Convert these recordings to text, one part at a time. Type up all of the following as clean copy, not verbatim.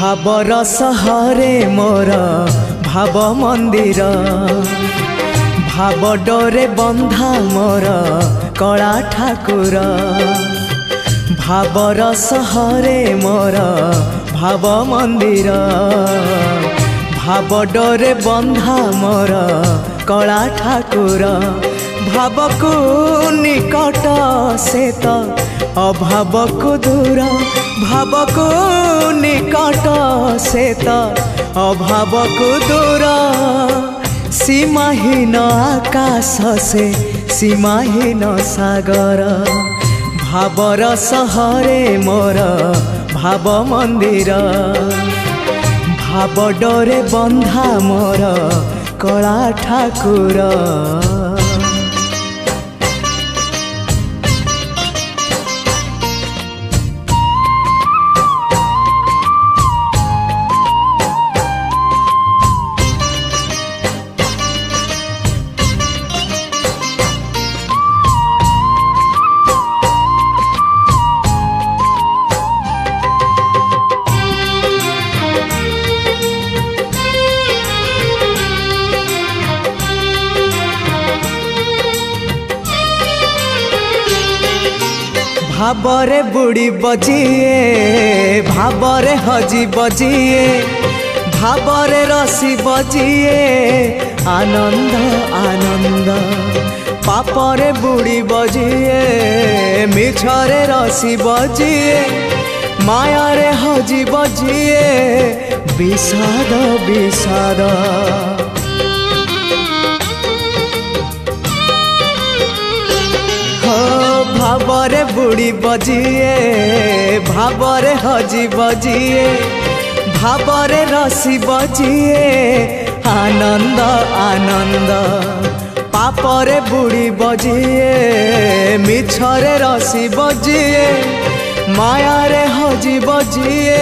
भावर सहरे मोर भाव मंदिर भाव डोरे बंधा मोर कला ठाकुर भावर सहरे मोर भाव मंदिर भाव डोरे बंधा मोर कला ठाकुर भाव को निकट से तो अभाव को दूर भाव को निकट से तो अभाव को दूर सीमाहीन आकाश से सीमाहीन सागर भावर सहरे मोर भाव मंदिर भाव डोरे बंधा मोर कला ठाकुर। भावरे बुड़ी बजिए भावरे हजी बजिए भावरे रसी बजिए आनंद आनंद पापरे बुड़ी बजिए मिछरे रसी बजिए मायारे हजी बजिए विषाद विषाद भावरे बुड़ी बजिए भावरे हजी बजिए भावरे रसी बजिए आनंद आनंद पापरे बुड़ी बजिए मिछरे रसी बजिए मायारे हजी बजिए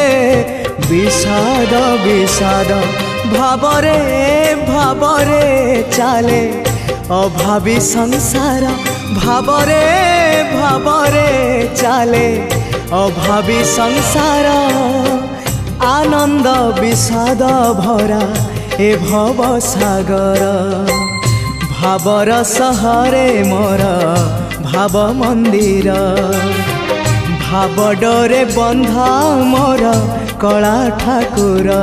विषाद विषाद भावरे भावरे चाले अभावी संसार भावरे भावरे चाले अभावी संसार आनंद विषाद भरा ए भव सागर भावर सहरे मोर भाव मंदिर भाव डोरे बंधा मोर कला ठाकुर।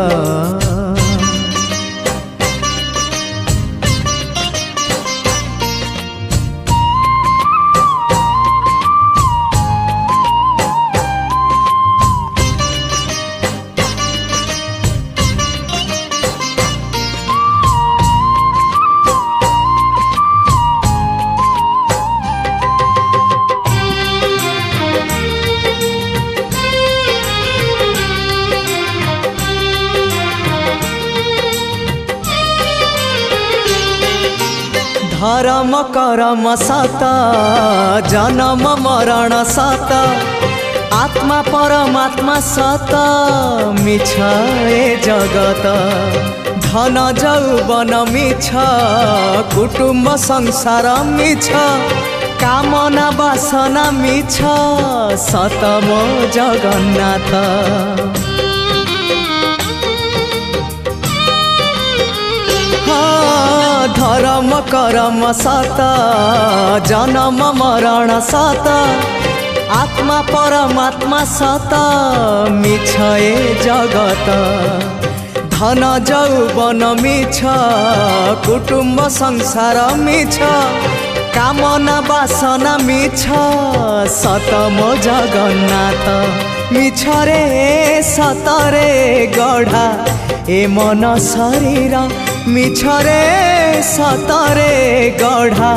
धर्म करम सत जन्म मरण सत आत्मा परमात्मा सत मिछ ए जगत धन जौवन मिछ कुटुंब संसार मिछ कामना वासना मिछ सत मो जगन्नाथ। धर्म करम सत जन्म मरण सत आत्मा परमात्मा सत मिछ ए जगत धन जौवन मिछ कुटुंब संसार मिछ कामना वासना मिछ सत मो जगन्नाथ मिछ रे सतरे गढ़ा ए मन शरीर मिछरे सतरे गढ़ा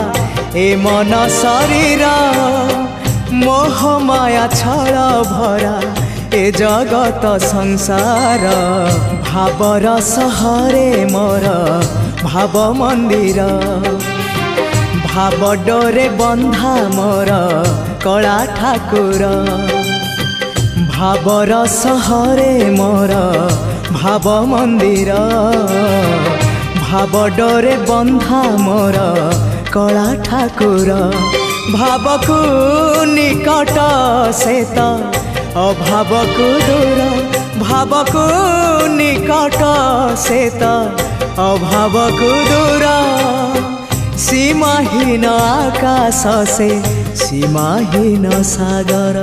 ए मन शरीर मोह माया छल भरा ए जगत संसार भावर सहरे मोर भाव मंदिर भाव डोरे बंधा मोर कला ठाकुर भावर सहरे मोर भाव मंदिर भाव डोरे बंधा मोर कला ठाकुर भाव को निकट से तो अभाव को दूर भाव को निकट से तो अभाव को दूर सीमाहीन आकाश से सीमाहीन सागर।